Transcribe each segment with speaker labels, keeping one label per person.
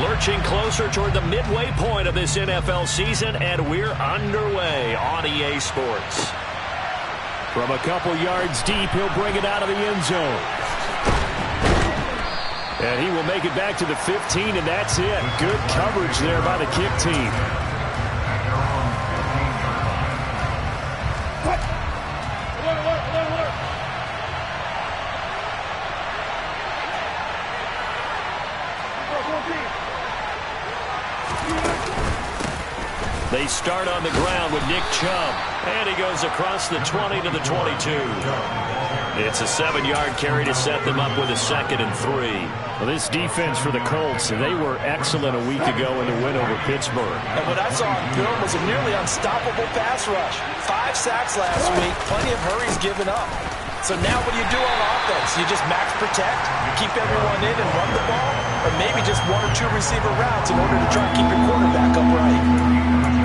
Speaker 1: Lurching closer toward the midway point of this NFL season, and we're underway on EA Sports.
Speaker 2: From a couple yards deep, he'll bring it out of the end zone. And he will make it back to the 15, and that's it. Good coverage there by the kick team.
Speaker 1: They start on the ground with Nick Chubb, and he goes across the 20 to the 22. It's a 7-yard carry to set them up with a 2nd and 3.
Speaker 2: Well, this defense for the Colts, they were excellent a week ago in the win over Pittsburgh.
Speaker 3: And what I saw on film was a nearly unstoppable pass rush. 5 sacks last week, plenty of hurries given up. So now what do you do on offense? You just max protect, keep everyone in and run the ball, or maybe just 1 or 2 receiver routes in order to try and keep your quarterback upright.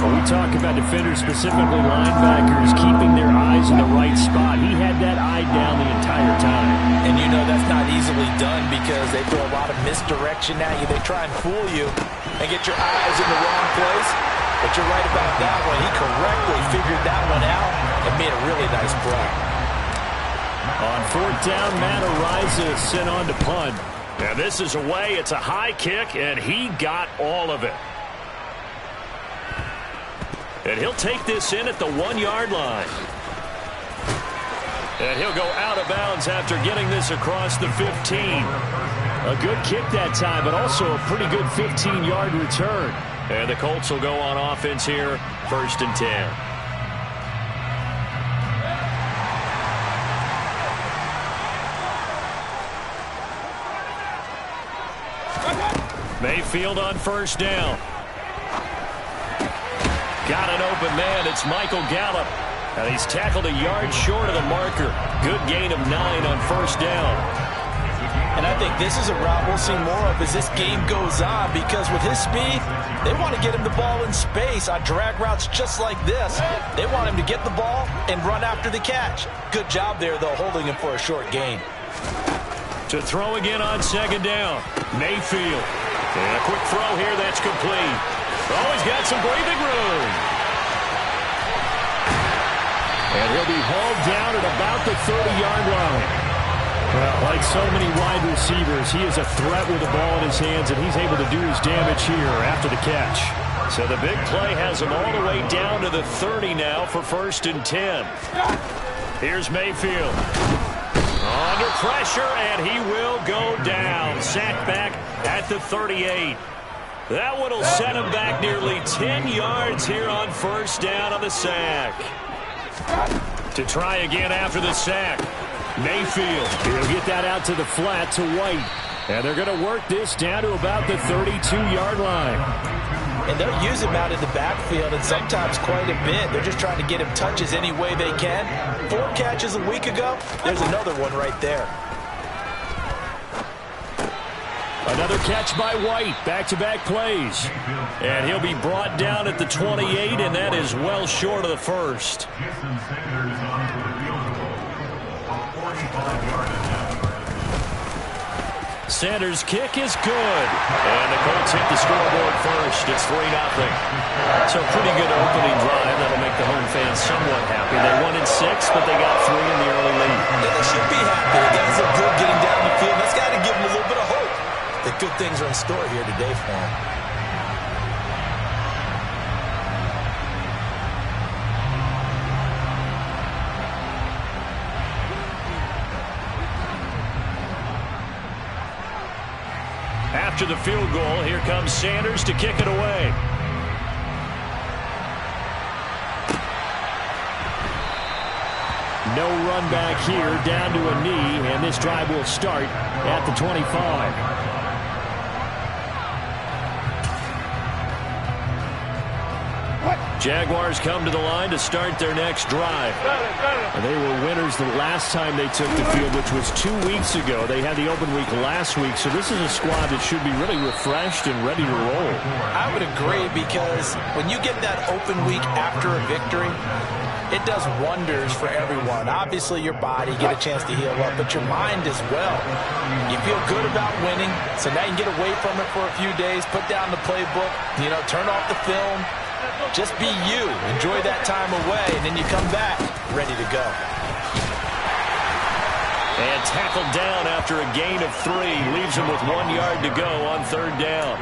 Speaker 2: When we talk about defenders, specifically linebackers, keeping their eyes in the right spot, he had that eye down the entire time.
Speaker 3: And you know that's not easily done because they throw a lot of misdirection at you. They try and fool you and get your eyes in the wrong place. But you're right about that one. He correctly figured that one out and made a really nice play.
Speaker 2: On 4th down, Matt Araiza sent on to punt.
Speaker 1: And this is away. It's a high kick, and he got all of it. And he'll take this in at the 1-yard line. And he'll go out of bounds after getting this across the 15.
Speaker 2: A good kick that time, but also a pretty good 15-yard return.
Speaker 1: And the Colts will go on offense here, 1st and 10. Mayfield on 1st down. Got an open man. It's Michael Gallup. And he's tackled a yard short of the marker. Good gain of 9 on 1st down.
Speaker 3: And I think this is a route we'll see more of as this game goes on because with his speed, they want to get him the ball in space on drag routes just like this. They want him to get the ball and run after the catch. Good job there, though, holding him for a short gain.
Speaker 1: To throw again on 2nd down. Mayfield. And a quick throw here that's complete. Oh, he's got some breathing room.
Speaker 2: And he'll be hauled down at about the 30-yard line. Well, like so many wide receivers, he is a threat with the ball in his hands, and he's able to do his damage here after the catch.
Speaker 1: So the big play has him all the way down to the 30 now for 1st and 10. Here's Mayfield. Under pressure, and he will go down. Sacked back at the 38. That one will set him back nearly 10 yards here on 1st down on the sack. To try again after the sack. Mayfield.
Speaker 2: He'll get that out to the flat to White. And they're going to work this down to about the 32-yard line.
Speaker 3: And they'll use him out in the backfield and sometimes quite a bit. They're just trying to get him touches any way they can. 4 catches a week ago. There's another one right there.
Speaker 2: Another catch by White. Back-to-back plays.
Speaker 1: And he'll be brought down at the 28, and that is well short of the 1st. Sanders' kick is good. And the Colts hit the scoreboard first. It's 3-0. So pretty good opening drive. That'll make the home fans somewhat happy. They won in 6, but they got 3 in the early lead.
Speaker 3: Yeah, they should be happy. The guys look good getting down the field. That's got to give them a little bit of hope that good things are in store here today for them.
Speaker 1: After the field goal, here comes Sanders to kick it away.
Speaker 2: No run back here, down to a knee, and this drive will start at the 25.
Speaker 1: Jaguars come to the line to start their next drive.
Speaker 2: And they were winners the last time they took the field, which was 2 weeks ago. They had the open week last week, so this is a squad that should be really refreshed and ready to roll.
Speaker 3: I would agree because when you get that open week after a victory, It does wonders for everyone. Obviously, your body, get a chance to heal up, but your mind as well. You feel good about winning, so now you can get away from it for a few days, put down the playbook, turn off the film. Just be you. Enjoy that time away, and then you come back ready to go.
Speaker 1: And tackled down after a gain of 3. Leaves him with 1 yard to go on 3rd down.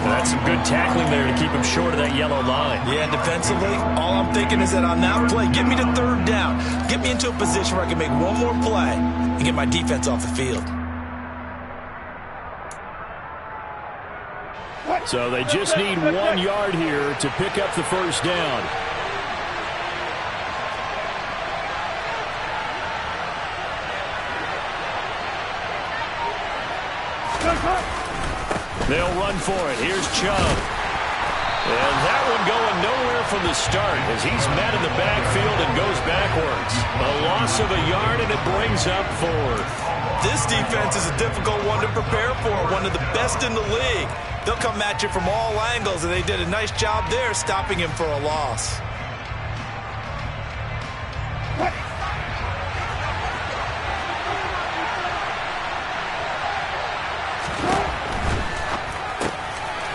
Speaker 1: That's some good tackling there to keep him short of that yellow line.
Speaker 3: Yeah, defensively, all I'm thinking is that on that play, get me to 3rd down. Get me into a position where I can make one more play and get my defense off the field.
Speaker 2: So they just need 1 yard here to pick up the 1st down.
Speaker 1: They'll run for it. Here's Chubb. And that one going nowhere from the start as he's met in the backfield and goes backwards. A loss of a yard, and it brings up 4th.
Speaker 3: This defense is a difficult one to prepare for, one of the best in the league. They'll come at you from all angles, and they did a nice job there stopping him for a loss.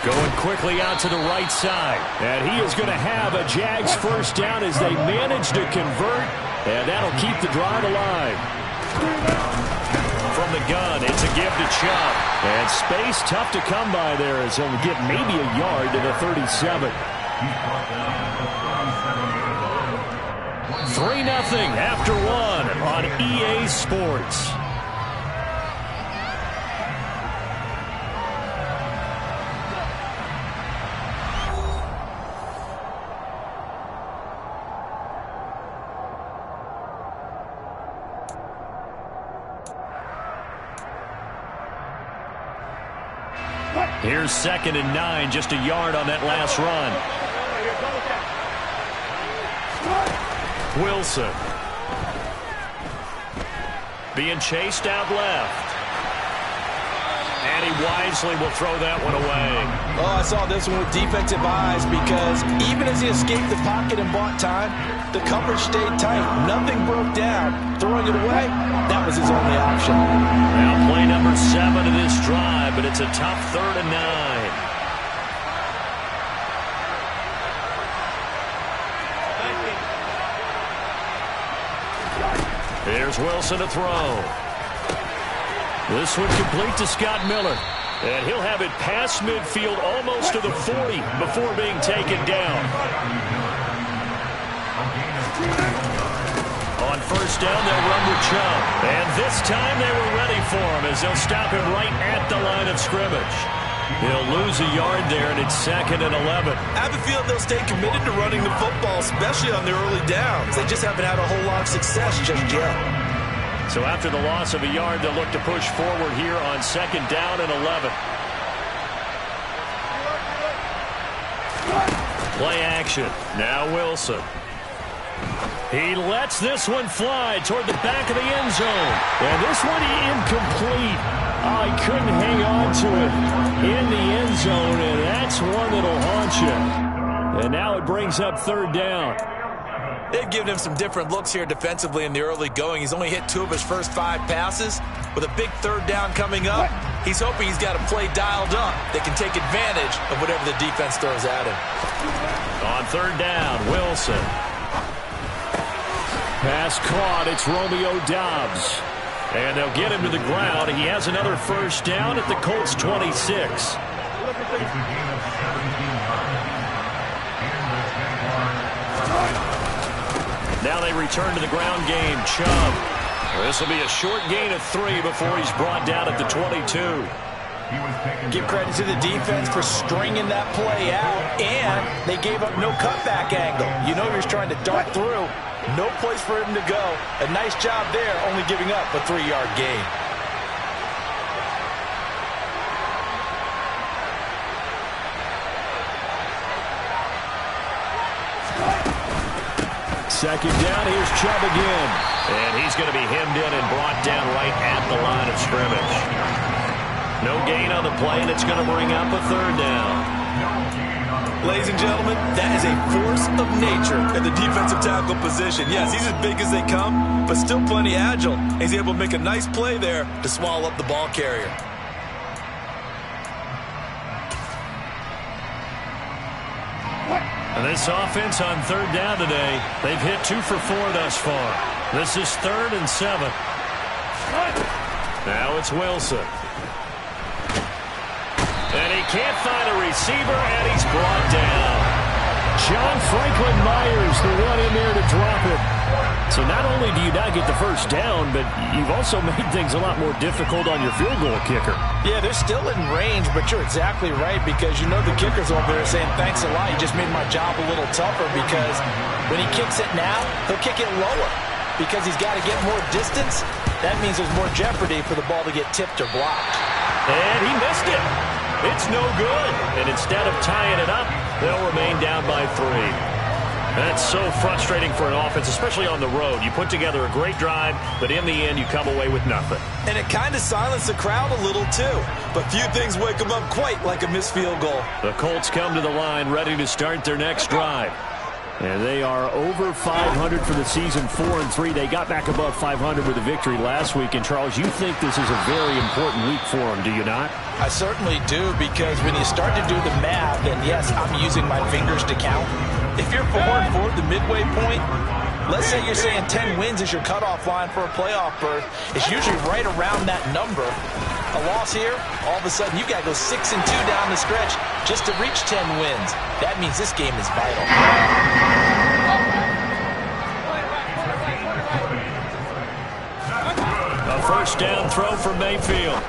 Speaker 1: Going quickly out to the right side.
Speaker 2: And he is going to have a Jags 1st down as they manage to convert, and that'll keep the drive alive.
Speaker 1: From the gun, it's a give to Chubb.
Speaker 2: And space tough to come by there as he'll get maybe a yard to the 37.
Speaker 1: 3-0 after 1 on EA Sports. Here's 2nd and 9, just a yard on that last run. Wilson. Being chased out left. And he wisely will throw that one away.
Speaker 3: Oh, I saw this one with defensive eyes because even as he escaped the pocket and bought time, the coverage stayed tight. Nothing broke down. Throwing it away, that was his only option.
Speaker 1: Now play number 7 of this drive, but it's a tough 3rd and 9. Here's Wilson to throw. This one complete to Scott Miller. And he'll have it past midfield almost to the 40 before being taken down. On 1st down, they'll run with Chubb. And this time they were ready for him as they'll stop him right at the line of scrimmage. He'll lose a yard there, and it's 2nd and 11.
Speaker 3: I have a feeling they'll stay committed to running the football, especially on their early downs. They just haven't had a whole lot of success just yet.
Speaker 1: So after the loss of a yard, they'll look to push forward here on 2nd down and 11. Play action. Now Wilson. He lets this one fly toward the back of the end zone.
Speaker 2: And this one incomplete. Oh, he couldn't hang on to it in the end zone, and that's one that'll haunt you. And now it brings up 3rd down.
Speaker 3: They've given him some different looks here defensively in the early going. He's only hit 2 of his first 5 passes. With a big 3rd down coming up, he's hoping he's got a play dialed up that can take advantage of whatever the defense throws at him.
Speaker 1: On 3rd down, Wilson.
Speaker 2: Pass caught. It's Romeo Doubs.
Speaker 1: And they'll get him to the ground. He has another 1st down at the Colts 26. Now they return to the ground game. Chubb. This will be a short gain of 3 before he's brought down at the 22.
Speaker 3: Give credit to the defense for stringing that play out, and they gave up no cutback angle. You know you're trying to dart through. No place for him to go. A nice job there, only giving up a 3-yard gain.
Speaker 2: Second down, here's Chubb again.
Speaker 1: And he's going to be hemmed in and brought down right at the line of scrimmage. No gain on the play, and it's going to bring up a 3rd down.
Speaker 3: Ladies and gentlemen, that is a force of nature at the defensive tackle position. Yes, he's as big as they come, but still plenty agile. He's able to make a nice play there to swallow up the ball carrier.
Speaker 1: And this offense on third down today, they've hit 2 for 4 thus far. This is 3rd and 7. Now it's Wilson. And he can't find a receiver, and he's brought down.
Speaker 2: John Franklin Myers, the one in there to drop it. So not only do you not get the first down, but you've also made things a lot more difficult on your field goal kicker.
Speaker 3: Yeah, they're still in range, but you're exactly right because you know the kicker's over there saying, thanks a lot, you just made my job a little tougher because when he kicks it now, he'll kick it lower because he's got to get more distance. That means there's more jeopardy for the ball to get tipped or blocked.
Speaker 1: And he missed it. It's no good. And instead of tying it up, they'll remain down by 3. That's so frustrating for an offense, especially on the road. You put together a great drive, but in the end, you come away with nothing.
Speaker 3: And it kind of silenced the crowd a little, too. But few things wake them up quite like a missed field goal.
Speaker 1: The Colts come to the line ready to start their next drive.
Speaker 2: And they are over 500 for the season, 4-3. They got back above 500 with a victory last week. And, Charles, you think this is a very important week for them, do you not?
Speaker 3: I certainly do, because when you start to do the math, and yes, I'm using my fingers to count. If you're 4-4 at the midway point, let's say you're saying 10 wins is your cutoff line for a playoff berth. It's usually right around that number. A loss here, all of a sudden you got to go 6-2 down the stretch just to reach 10 wins. That means this game is vital.
Speaker 1: A first down throw for Mayfield.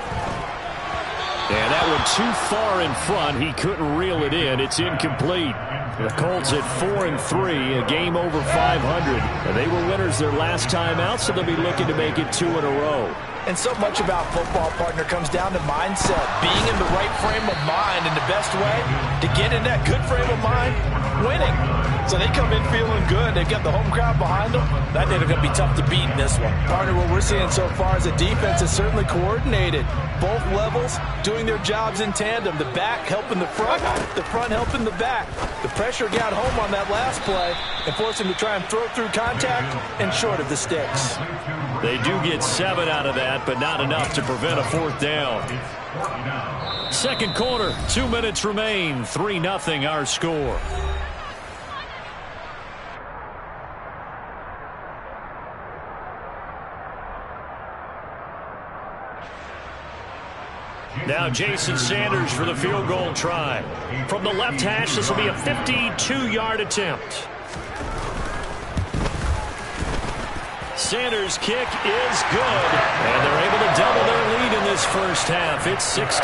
Speaker 2: And that one too far in front. He couldn't reel it in. It's incomplete. The Colts at 4-3, a game over 500. And they were winners their last time out, so they'll be looking to make it 2 in a row.
Speaker 3: And so much about football, partner, comes down to mindset. Being in the right frame of mind, and the best way to get in that good frame of mind, winning. So they come in feeling good. They've got the home crowd behind them. That they're going to be tough to beat in this one. Partner, what we're seeing so far is the defense is certainly coordinated. Both levels doing their jobs in tandem. The back helping the front helping the back. The pressure got home on that last play and forced him to try and throw through contact and short of the sticks.
Speaker 1: They do get 7 out of that, but not enough to prevent a 4th down. Second quarter, 2 minutes remain. 3-0 our score. Now Jason Sanders for the field goal try. From the left hash, this will be a 52-yard attempt. Sanders' kick is good, and they're able to double their lead in this first half. It's 6-0.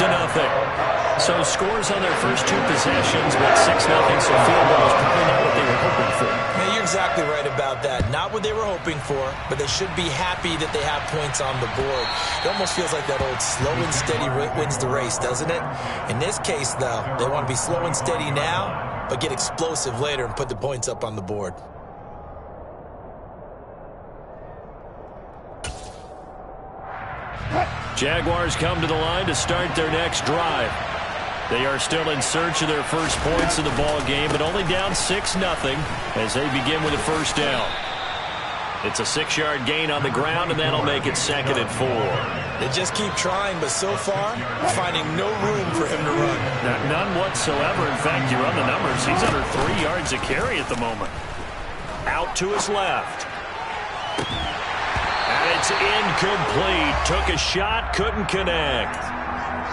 Speaker 1: So scores on their first 2 possessions, but 6-0, so field goal is probably not what they were hoping for.
Speaker 3: Yeah, you're exactly right about that. Not what they were hoping for, but they should be happy that they have points on the board. It almost feels like that old slow and steady wins the race, doesn't it? In this case, though, they want to be slow and steady now, but get explosive later and put the points up on the board.
Speaker 1: Jaguars come to the line to start their next drive. They are still in search of their first points in the ball game, but only down 6-0 as they begin with a first down. It's a 6-yard gain on the ground, and that'll make it 2nd and 4.
Speaker 3: They just keep trying, but so far, finding no room for him to run.
Speaker 1: None whatsoever. In fact, you run the numbers. He's under 3 yards a carry at the moment. Out to his left. And it's incomplete. Took a shot, couldn't connect.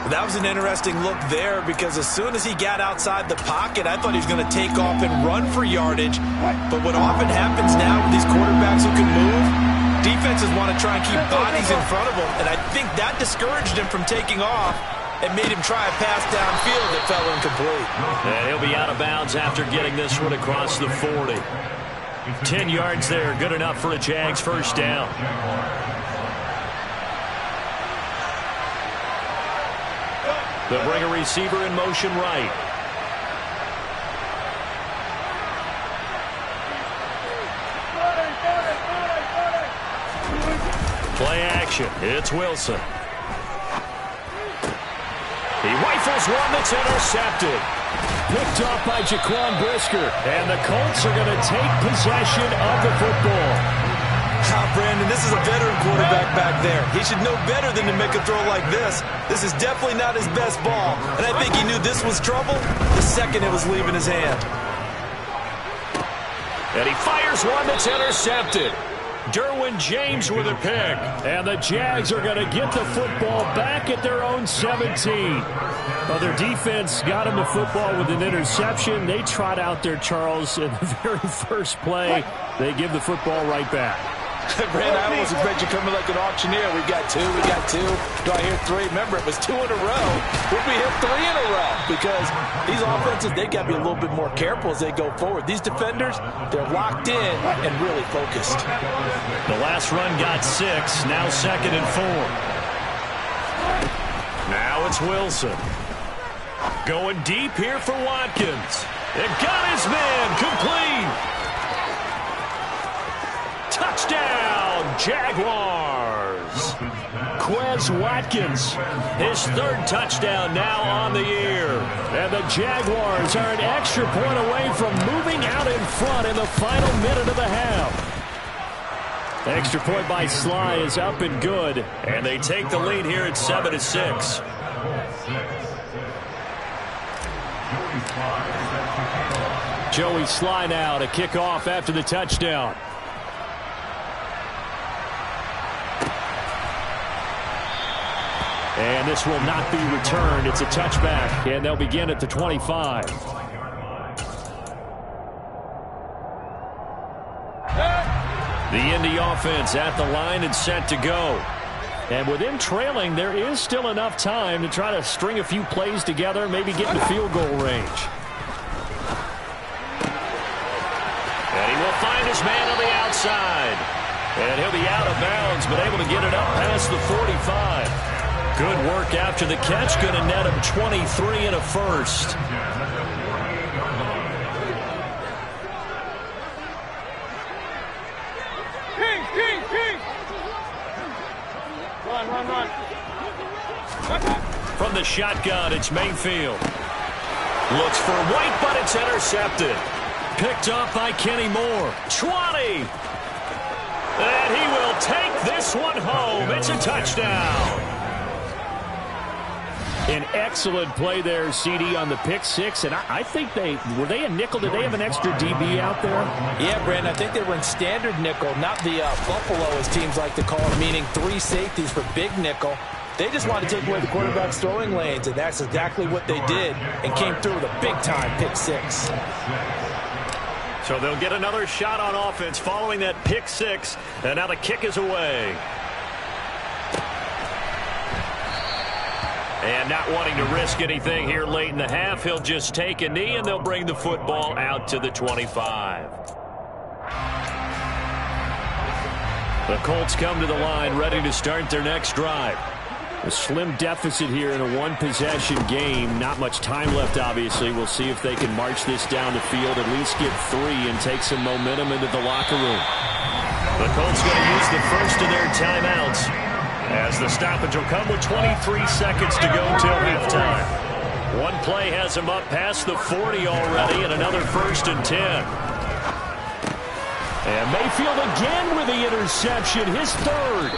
Speaker 3: That was an interesting look there because as soon as he got outside the pocket, I thought he was going to take off and run for yardage. But what often happens now with these quarterbacks who can move, defenses want to try and keep bodies in front of them. And I think that discouraged him from taking off and made him try a pass downfield that fell incomplete.
Speaker 1: And he'll be out of bounds after getting this one across the 40. 10 yards there, good enough for a Jags first down. They'll bring a receiver in motion right. Play action. It's Wilson. He rifles one that's intercepted.
Speaker 2: picked off by Jaquan Brisker. And the Colts are going to take possession of the football.
Speaker 3: Brandon, this is a veteran quarterback back there. He should know better than to make a throw like this. This is definitely not his best ball. And I think he knew this was trouble the second it was leaving his hand.
Speaker 1: And he fires one that's intercepted. Derwin James with a pick.
Speaker 2: And the Jags are going to get the football back at their own 17. Well, their defense got him the football with an interception. They trot out there, Charles, in the very first play. They give the football right back.
Speaker 3: Brandon, I almost expect you coming like an auctioneer. We got two. Do I hear three? Remember, it was 2 in a row. Would we hit 3 in a row? Because these offenses, they got to be a little bit more careful as they go forward. These defenders, they're locked in and really focused.
Speaker 1: The last run got 6. Now 2nd and 4. Now it's Wilson. Going deep here for Watkins. It got his man complete. Touchdown, Jaguars. Quez Watkins, his 3rd touchdown now on the year. And the Jaguars are an extra point away from moving out in front in the final minute of the half. Extra point by Sly is up and good. And they take the lead here at 7-6. Joey Sly now to kick off after the touchdown. And this will not be returned. It's a touchback, and they'll begin at the 25. The Indy offense at the line and set to go. And with them trailing, there is still enough time to try to string a few plays together, maybe get in the field goal range. And he will find his man on the outside. And he'll be out of bounds, but able to get it up past the 45. Good work after the catch. Going to net him 23 and a first. Run. From the shotgun, it's Mayfield. Looks for White, but it's intercepted. Picked off by Kenny Moore. 20. And he will take this one home. It's a touchdown.
Speaker 2: An excellent play there, CD, on the pick six. And I think were they a nickel? Did they have an extra DB out there?
Speaker 3: Yeah, Brandon, I think they were in standard nickel, not the Buffalo, as teams like to call it, meaning 3 safeties for big nickel. They just wanted to take away the quarterback's throwing lanes, and that's exactly what they did and came through with a big-time pick six.
Speaker 1: So they'll get another shot on offense following that pick six, and now the kick is away. And not wanting to risk anything here late in the half, he'll just take a knee, and they'll bring the football out to the 25. The Colts come to the line, ready to start their next drive. A slim deficit here in a one-possession game. Not much time left, obviously. We'll see if they can march this down the field, at least get 3, and take some momentum into the locker room. The Colts going to use the first of their timeouts, as the stoppage will come with 23 seconds to go till halftime. One play has him up past the 40 already, and another 1st and 10. And Mayfield again with the interception, his 3rd.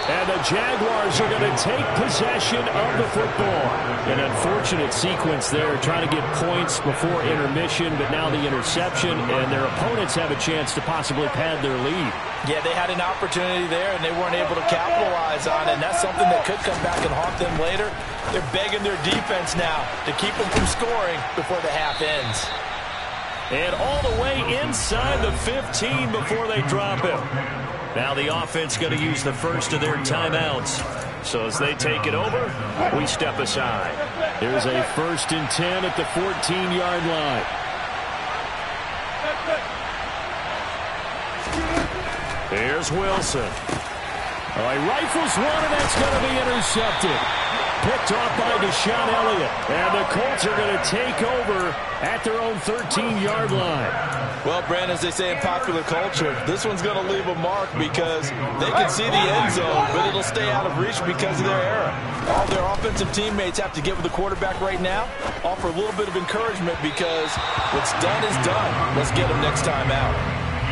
Speaker 1: And the Jaguars are going to take possession of the football. An unfortunate sequence there, trying to get points before intermission, but now the interception, and their opponents have a chance to possibly pad their lead.
Speaker 3: Yeah, they had an opportunity there, and they weren't able to capitalize on it, and that's something that could come back and haunt them later. They're begging their defense now to keep them from scoring before the half ends.
Speaker 1: And all the way inside the 15 before they drop him. Now the offense going to use the first of their timeouts. So as they take it over, we step aside.
Speaker 2: There's a 1st and 10 at the 14-yard line.
Speaker 1: Here's Wilson.
Speaker 2: All right, rifles one, and that's going to be intercepted. Picked off by Deshaun Elliott. And the Colts are going to take over at their own 13-yard line.
Speaker 3: Well, Brandon, as they say in popular culture, this one's going to leave a mark because they can see the end zone, but it'll stay out of reach because of their error. All their offensive teammates have to get with the quarterback right now, offer a little bit of encouragement because what's done is done. Let's get them next time out.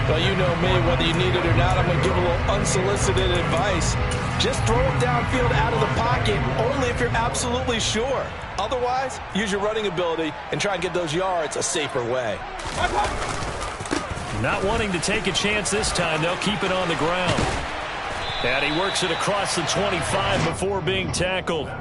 Speaker 3: Well, you know me, whether you need it or not, I'm going to give a little unsolicited advice. Just throw it downfield out of the pocket, only if you're absolutely sure. Otherwise, use your running ability and try and get those yards a safer way.
Speaker 1: Not wanting to take a chance this time, they'll keep it on the ground. And he works it across the 25 before being tackled.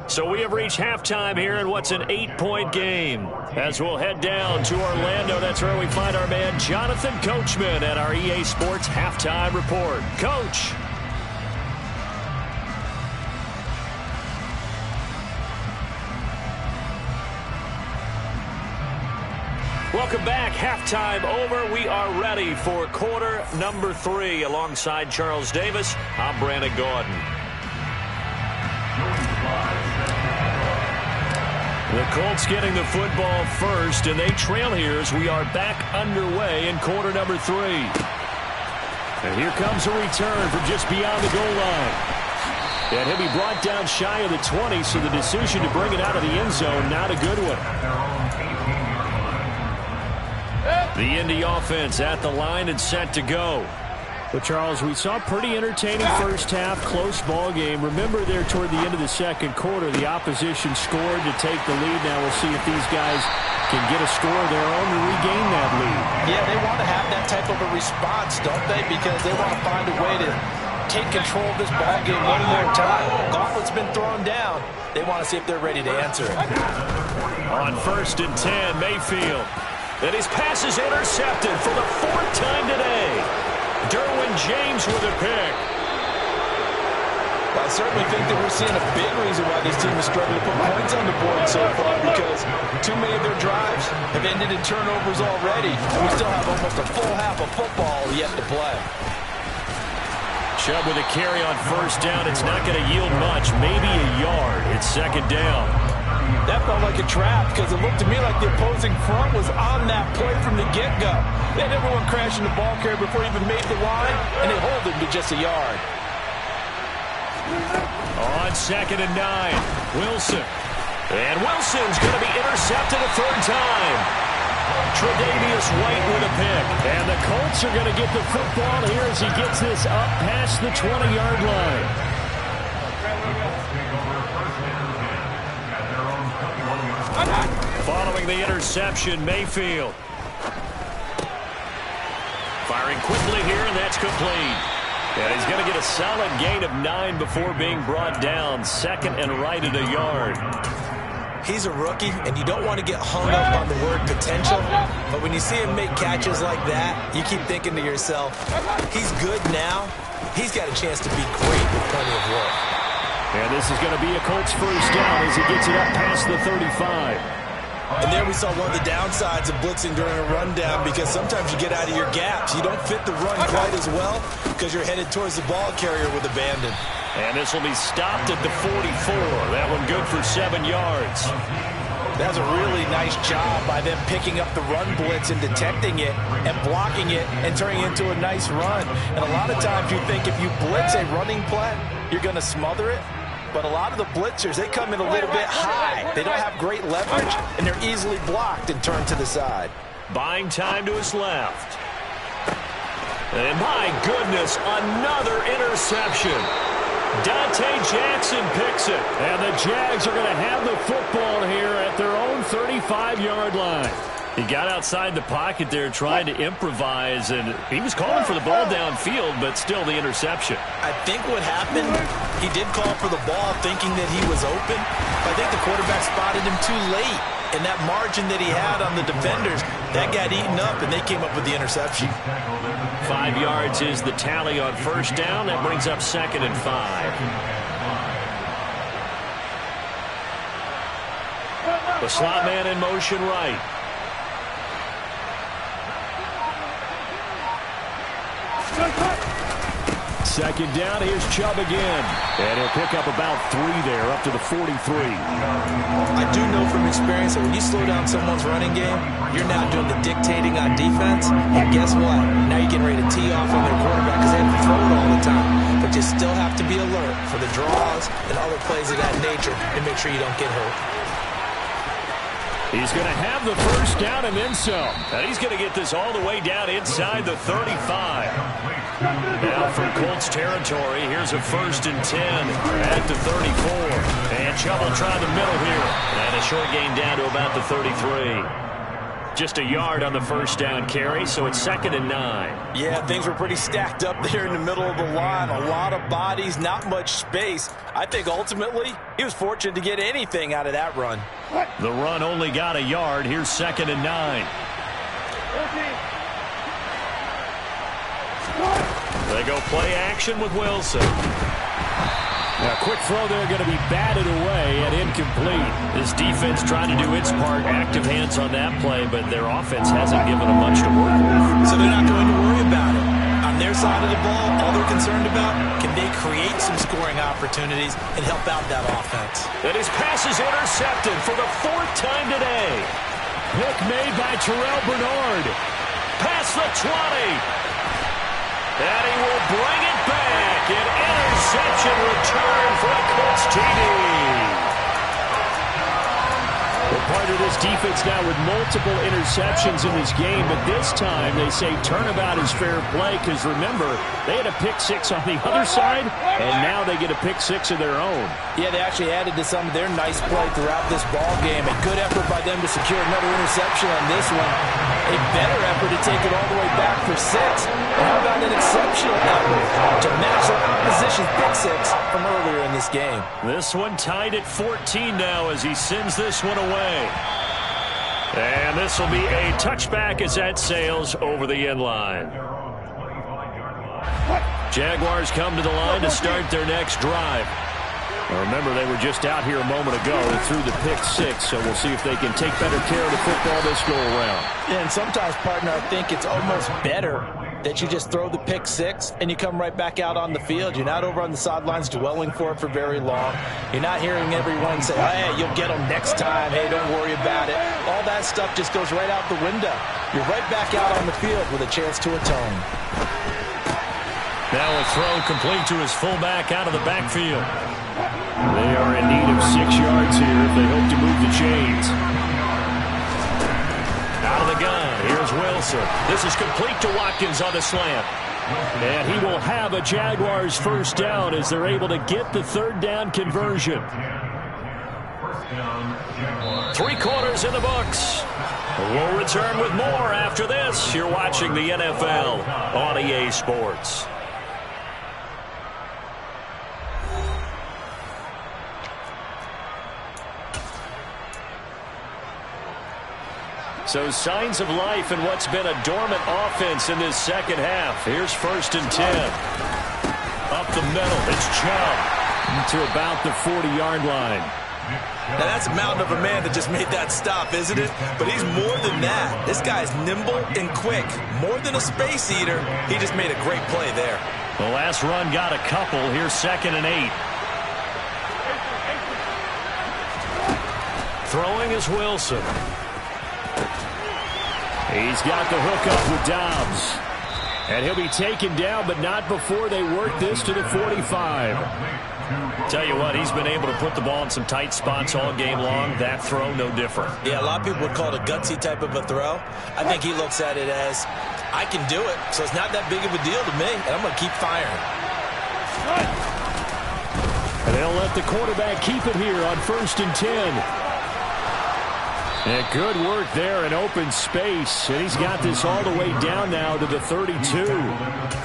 Speaker 1: So we have reached halftime here in what's an 8-point game. As we'll head down to Orlando, that's where we find our man Jonathan Coachman at our EA Sports Halftime Report. Coach. Welcome back. Halftime over. We are ready for quarter number 3. Alongside Charles Davis, I'm Brandon Gaudin. The Colts getting the football first, and they trail here as we are back underway in quarter number 3. And here comes a return from just beyond the goal line. And he'll be brought down shy of the 20, so the decision to bring it out of the end zone, not a good one. The Indy offense at the line and set to go.
Speaker 2: But, Charles, we saw a pretty entertaining first half, close ball game. Remember there toward the end of the second quarter, the opposition scored to take the lead. Now we'll see if these guys can get a score of their own to regain that lead.
Speaker 3: Yeah, they want to have that type of a response, don't they? Because they want to find a way to take control of this ball game one more time. Gauntlet's been thrown down. They want to see if they're ready to answer it.
Speaker 1: On 1st and 10, Mayfield. And his pass is intercepted for the 4th time today. Derwin James with a pick.
Speaker 3: Well, I certainly think that we're seeing a big reason why this team is struggling to put points on the board so far, because too many of their drives have ended in turnovers already, and we still have almost a full half of football yet to play.
Speaker 1: Chubb with a carry on 1st down. It's not going to yield much, maybe a yard. It's 2nd down.
Speaker 3: That felt like a trap because it looked to me like the opposing front was on that play from the get-go. They had everyone crashing the ball carrier before he even made the line, and they hold him to just a yard.
Speaker 1: On 2nd and 9, Wilson. And Wilson's going to be intercepted a 3rd time. Tre'Davious White with a pick.
Speaker 2: And the Colts are going to get the football here as he gets this up past the 20-yard line.
Speaker 1: Following the interception, Mayfield. Firing quickly here, and that's complete. And he's going to get a solid gain of 9 before being brought down. 2nd and right at a yard.
Speaker 3: He's a rookie, and you don't want to get hung up on the word potential. But when you see him make catches like that, you keep thinking to yourself, he's good now. He's got a chance to be great with plenty of work.
Speaker 2: And this is going to be a Colts 1st down as he gets it up past the 35.
Speaker 3: And there we saw one of the downsides of blitzing during a rundown, because sometimes you get out of your gaps. You don't fit the run quite as well because you're headed towards the ball carrier with abandon.
Speaker 1: And this will be stopped at the 44. That one good for 7 yards.
Speaker 3: That's a really nice job by them picking up the run blitz and detecting it and blocking it and turning it into a nice run. And a lot of times you think if you blitz a running play, you're going to smother it. But a lot of the blitzers, they come in a little bit high. They don't have great leverage, and they're easily blocked and turned to the side.
Speaker 1: Buying time to his left. And my goodness, another interception. Dante Jackson picks it.
Speaker 2: And the Jags are going to have the football here at their own 35-yard line.
Speaker 1: He got outside the pocket there trying to improvise, and he was calling for the ball downfield, but still the interception.
Speaker 3: I think what happened, he did call for the ball thinking that he was open, but I think the quarterback spotted him too late, and that margin that he had on the defenders, that got eaten up, and they came up with the interception.
Speaker 1: 5 yards is the tally on 1st down. That brings up 2nd and 5. The slot man in motion right.
Speaker 2: Second down, here's Chubb again. And he'll pick up about 3 there, up to the 43.
Speaker 3: I do know from experience that when you slow down someone's running game, you're now doing the dictating on defense. And guess what? Now you're getting ready to tee off on their quarterback because they have to throw it all the time. But you still have to be alert for the draws and other plays of that nature and make sure you don't get hurt.
Speaker 2: He's going to have the first down and then some.
Speaker 1: And he's going to get this all the way down inside the 35. Now from Colts territory, here's a 1st and 10 at the 34. And Chubb will try the middle here. And a short gain down to about the 33. Just a yard on the first down carry, so it's 2nd and 9.
Speaker 3: Yeah, things were pretty stacked up there in the middle of the line. A lot of bodies, not much space. I think ultimately he was fortunate to get anything out of that run.
Speaker 1: The run only got a yard. Here's 2nd and 9. They go play action with Wilson.
Speaker 2: Now, quick throw there, going to be batted away and incomplete.
Speaker 1: This defense trying to do its part. Active hands on that play, but their offense hasn't given them much to work with.
Speaker 3: So they're not going to worry about it. On their side of the ball, all they're concerned about, can they create some scoring opportunities and help out that offense?
Speaker 1: And his pass is intercepted for the 4th time today.
Speaker 2: Pick made by Terrell Bernard.
Speaker 1: Past the 20. And he will bring it back. An interception return for a Colts TD.
Speaker 2: We're part of this defense now with multiple interceptions in this game, but this time they say turnabout is fair play because, remember, they had a pick 6 on the other side, and now they get a pick 6 of their own.
Speaker 3: Yeah, they actually added to some of their nice play throughout this ball game. A good effort by them to secure another interception on this one. A better effort to take it all the way back for 6. And how about an exceptional effort to match their opposition's pick 6 from earlier in this game?
Speaker 1: This one tied at 14 now as he sends this one away. And this will be a touchback as that sails over the end line. Jaguars come to the line to start their next drive. Now remember, they were just out here a moment ago through the pick 6, so we'll see if they can take better care of the football this go around.
Speaker 3: Yeah, and sometimes, partner, I think it's almost better that you just throw the pick 6 and you come right back out on the field. You're not over on the sidelines dwelling for it for very long. You're not hearing everyone say, hey, you'll get them next time. Hey, don't worry about it. All that stuff just goes right out the window. You're right back out on the field with a chance to atone.
Speaker 1: Now a throw complete to his fullback out of the backfield.
Speaker 2: They are in need of 6 yards here if they hope to move the chains.
Speaker 1: Out of the gun, here's Wilson. This is complete to Watkins on the slant.
Speaker 2: And he will have a Jaguars first down as they're able to get the 3rd down conversion.
Speaker 1: 3 quarters in the books. We'll return with more after this. You're watching the NFL on EA Sports. So signs of life in what's been a dormant offense in this second half. Here's 1st and 10. Up the middle, it's Chubb.
Speaker 2: To about the 40-yard line.
Speaker 3: Now that's a mountain of a man that just made that stop, isn't it? But he's more than that. This guy's nimble and quick. More than a space eater, he just made a great play there.
Speaker 1: The last run got a couple. Here's 2nd and 8. Throwing is Wilson.
Speaker 2: He's got the hook up with Dobbs. And he'll be taken down, but not before they work this to the 45.
Speaker 1: Tell you what, he's been able to put the ball in some tight spots all game long. That throw, no different.
Speaker 3: Yeah, a lot of people would call it a gutsy type of a throw. I think he looks at it as, I can do it, so it's not that big of a deal to me, and I'm going to keep firing.
Speaker 2: And they'll let the quarterback keep it here on 1st and 10. And good work there in open space. And he's got this all the way down now to the 32.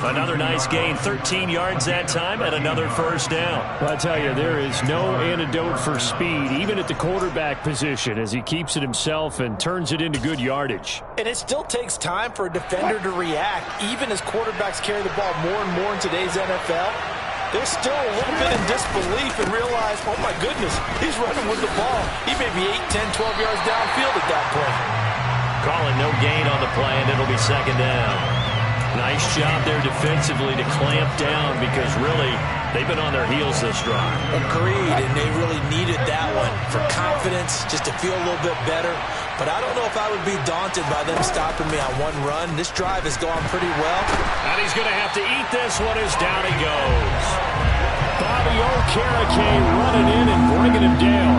Speaker 1: Another nice gain, 13 yards that time, and another first down.
Speaker 2: Well, I tell you, there is no antidote for speed, even at the quarterback position, as he keeps it himself and turns it into good yardage.
Speaker 3: And it still takes time for a defender to react, even as quarterbacks carry the ball more and more in today's NFL. They're still a little bit in disbelief and realize, oh my goodness, he's running with the ball. He may be 8, 10, 12 yards downfield at that point.
Speaker 1: Calling no gain on the play, and it'll be 2nd down. Nice job there defensively to clamp down because really they've been on their heels this drive.
Speaker 3: Agreed, and they really needed that one for confidence, just to feel a little bit better. But I don't know if I would be daunted by them stopping me on one run. This drive has gone pretty well.
Speaker 1: And he's going to have to eat this one as down he goes.
Speaker 2: Bobby Okereke running in and bringing him down.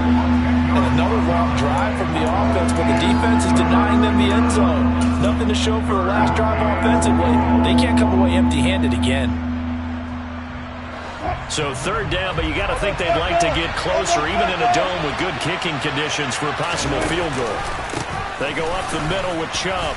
Speaker 3: And another long drive from the offense, but the defense is denying them the end zone. Nothing to show for the last drive offensively. They can't come away empty-handed again.
Speaker 1: So third down, but you got to think they'd like to get closer, even in a dome with good kicking conditions for a possible field goal. They go up the middle with Chubb.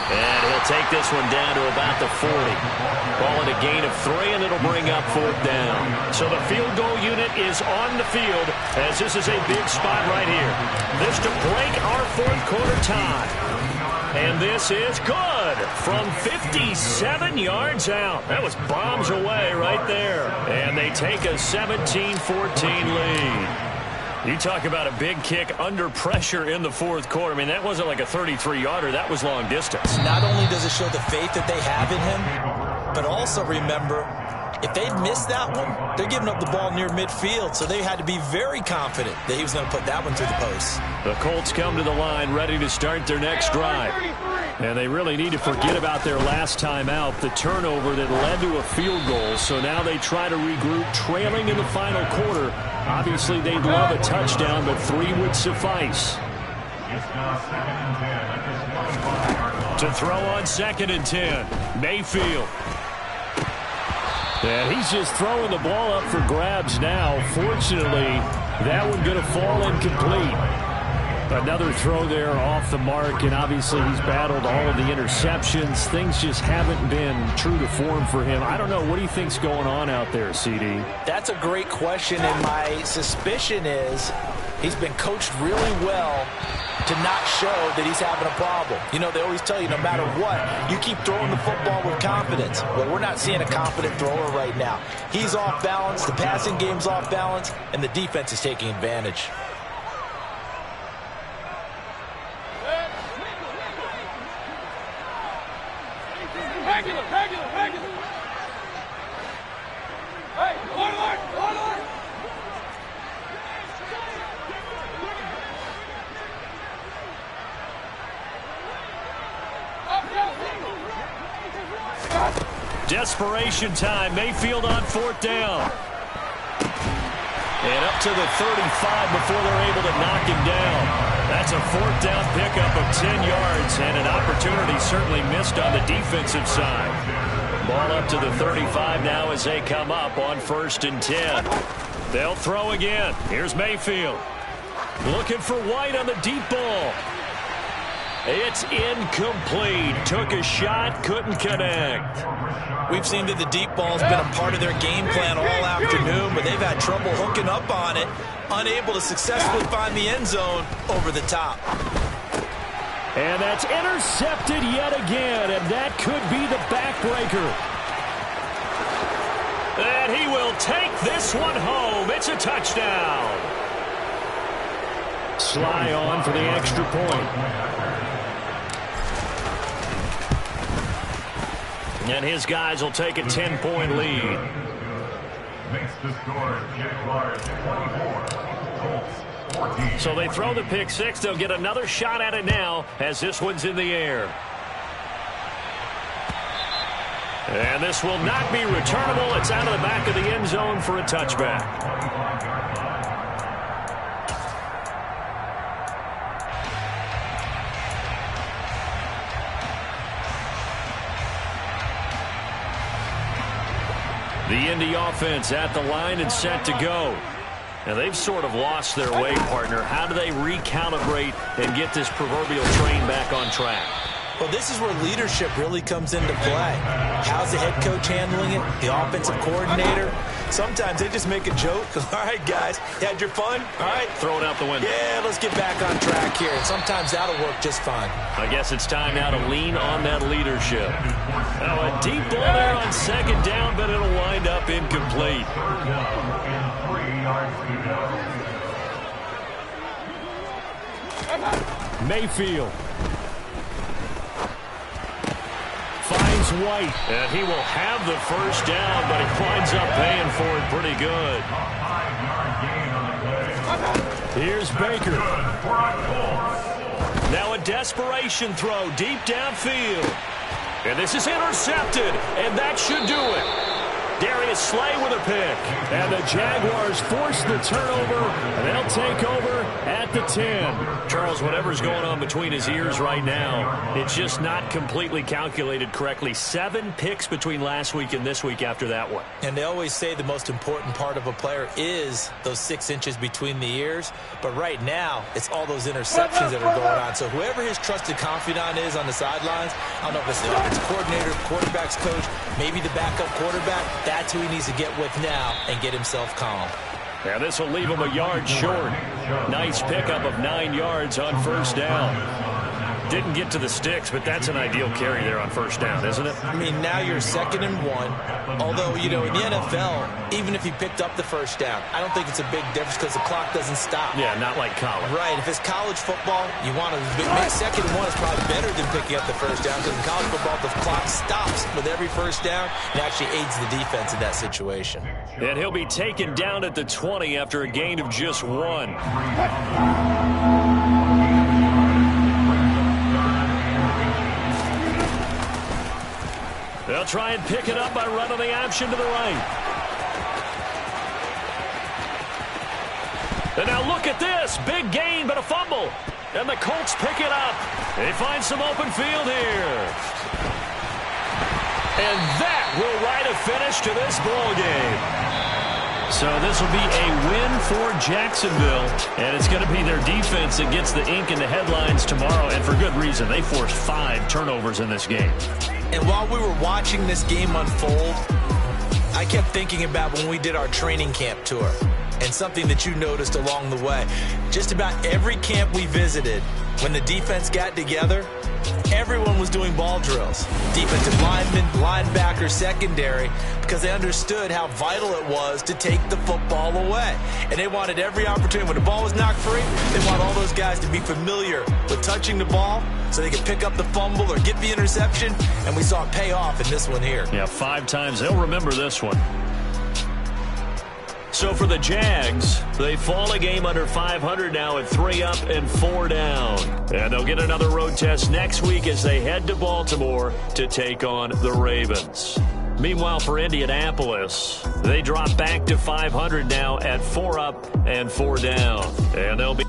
Speaker 1: And he'll take this one down to about the 40. Ball at a gain of 3, and it'll bring up fourth down. So the field goal unit is on the field, as this is a big spot right here. This to break our fourth quarter tie. And this is good from 57 yards out. That was bombs away right there. And they take a 17-14 lead. You talk about a big kick under pressure in the fourth quarter. I mean, that wasn't like a 33-yarder. That was long distance.
Speaker 3: Not only does it show the faith that they have in him, but also remember, if they'd missed that one, they're giving up the ball near midfield, so they had to be very confident that he was going to put that one through the post.
Speaker 1: The Colts come to the line ready to start their next drive.
Speaker 2: And they really need to forget about their last time out, the turnover that led to a field goal. So now they try to regroup, trailing in the final quarter. Obviously, they'd love a touchdown, but 3 would suffice.
Speaker 1: To throw on 2nd and 10, Mayfield.
Speaker 2: And he's just throwing the ball up for grabs now. Fortunately, that one going to fall incomplete. Another throw there off the mark, and obviously he's battled all of the interceptions. Things just haven't been true to form for him. I don't know. What do you think's going on out there, CD?
Speaker 3: That's a great question, and my suspicion is he's been coached really well to not show that he's having a problem. You know, they always tell you no matter what, you keep throwing the football with confidence. Well, we're not seeing a confident thrower right now. He's off balance, the passing game's off balance, and the defense is taking advantage.
Speaker 1: Desperation time. Mayfield on 4th down. And up to the 35 before they're able to knock him down. That's a 4th down pickup of 10 yards, and an opportunity certainly missed on the defensive side. Ball up to the 35 now as they come up on 1st and 10. They'll throw again. Here's Mayfield. Looking for White on the deep ball. It's incomplete. Took a shot, couldn't connect.
Speaker 3: We've seen that the deep ball's been a part of their game plan all afternoon, but they've had trouble hooking up on it, unable to successfully find the end zone over the top.
Speaker 2: And that's intercepted yet again, and that could be the backbreaker.
Speaker 1: And he will take this one home. It's a touchdown.
Speaker 2: Sly on for the extra point.
Speaker 1: And his guys will take a 10-point lead.
Speaker 4: Makes the score Jaguars 24, Colts 14.
Speaker 1: So they throw the pick six. They'll get another shot at it now as this one's in the air. And this will not be returnable. It's out of the back of the end zone for a touchback. The Indy offense at the line and set to go. Now they've sort of lost their way, partner. How do they recalibrate and get this proverbial train back on track?
Speaker 3: Well, this is where leadership really comes into play. How's the head coach handling it? The offensive coordinator? Sometimes they just make a joke. All right, guys, you had your fun? All right.
Speaker 1: Throw it out the window.
Speaker 3: Yeah, let's get back on track here. And sometimes that'll work just fine.
Speaker 1: I guess it's time now to lean on that leadership. Now a deep ball there on 2nd down, but it'll wind up incomplete.
Speaker 2: Mayfield finds White.
Speaker 1: And he will have the first down, but he winds up paying for it pretty good.
Speaker 2: Here's Baker.
Speaker 1: Now a desperation throw deep downfield. And this is intercepted, and that should do it. Darius Slay with a pick.
Speaker 2: And the Jaguars force the turnover, and they'll take over at the 10.
Speaker 1: Charles, whatever's going on between his ears right now, it's just not completely calculated correctly. 7 picks between last week and this week after that one.
Speaker 3: And they always say the most important part of a player is those 6 inches between the ears. But right now, it's all those interceptions that are going on. So whoever his trusted confidant is on the sidelines, I don't know if it's the offensive coordinator, quarterback's coach, maybe the backup quarterback, that's who he needs to get with now and get himself calm.
Speaker 1: And this will leave him a yard short. Nice pickup of 9 yards on first down. Didn't get to the sticks, but that's an ideal carry there on first down, isn't it?
Speaker 3: I mean, now you're 2nd and 1. Although, you know, in the NFL, even if he picked up the first down, I don't think it's a big difference because the clock doesn't stop.
Speaker 1: Yeah, not like college.
Speaker 3: Right. If it's college football, you want to make 2nd and 1 is probably better than picking up the first down because in college football, the clock stops with every first down and actually aids the defense in that situation.
Speaker 1: And he'll be taken down at the 20 after a gain of just 1. They'll try and pick it up by running the option to the right. And now look at this. Big gain, but a fumble. And the Colts pick it up. They find some open field here. And that will write a finish to this ball game. So this will be a win for Jacksonville, and it's going to be their defense that gets the ink in the headlines tomorrow, and for good reason. They forced 5 turnovers in this game.
Speaker 3: And while we were watching this game unfold, I kept thinking about when we did our training camp tour and something that you noticed along the way. Just about every camp we visited, when the defense got together, everyone was doing ball drills. Defensive linemen, linebackers, secondary, because they understood how vital it was to take the football away. And they wanted every opportunity. When the ball was knocked free, they want all those guys to be familiar with touching the ball so they could pick up the fumble or get the interception. And we saw it pay off in this one here.
Speaker 1: Yeah, 5 times. They'll remember this one. So for the Jags, they fall a game under 500 now at 3 up and 4 down. And they'll get another road test next week as they head to Baltimore to take on the Ravens. Meanwhile, for Indianapolis, they drop back to 500 now at 4 up and 4 down. And they'll be...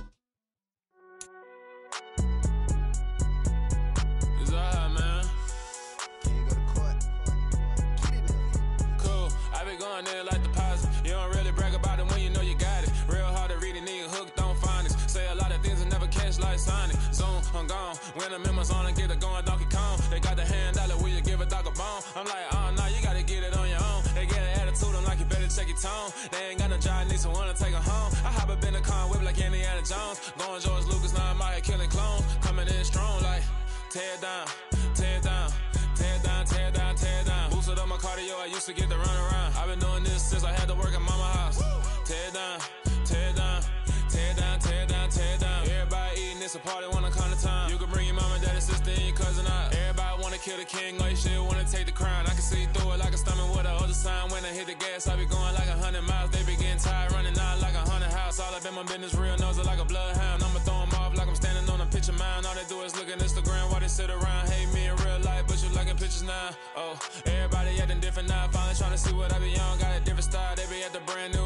Speaker 5: I'm gone. When the members on and get it going, Donkey Kong. They got the hand dollar, will you give a dog a bone? I'm like, oh, no, you gotta get it on your own. They get an attitude, I'm like, you better check your tone. They ain't got no job, need someone to take her home. I hop up in the car, whip like Indiana Jones. Going George Lucas, now I'm out here killing clones. Coming in strong, like, tear down, tear down, tear down, tear down, tear down. Boosted up my cardio, I used to get to run around. I've been doing this since I had to work at mama house. Tear down, tear down, tear down, tear down, tear down. Everybody eating, it's a party when I come to time. You can bring your mama, daddy, sister, and your cousin out. Everybody wanna kill the king, or you shit wanna take the crown. I can see through it like a stomach with a other sign. When I hit the gas, I be going like 100 miles. They be getting tired, running out like 100 house. All up in my business, real nose like a bloodhound. I'ma throw them off like I'm standing on a picture mound. All they do is look at Instagram while they sit around. Hate me in real life, but you liking pictures now. Oh, everybody acting different now. Finally trying to see what I be on. Got a different style, they be at the brand new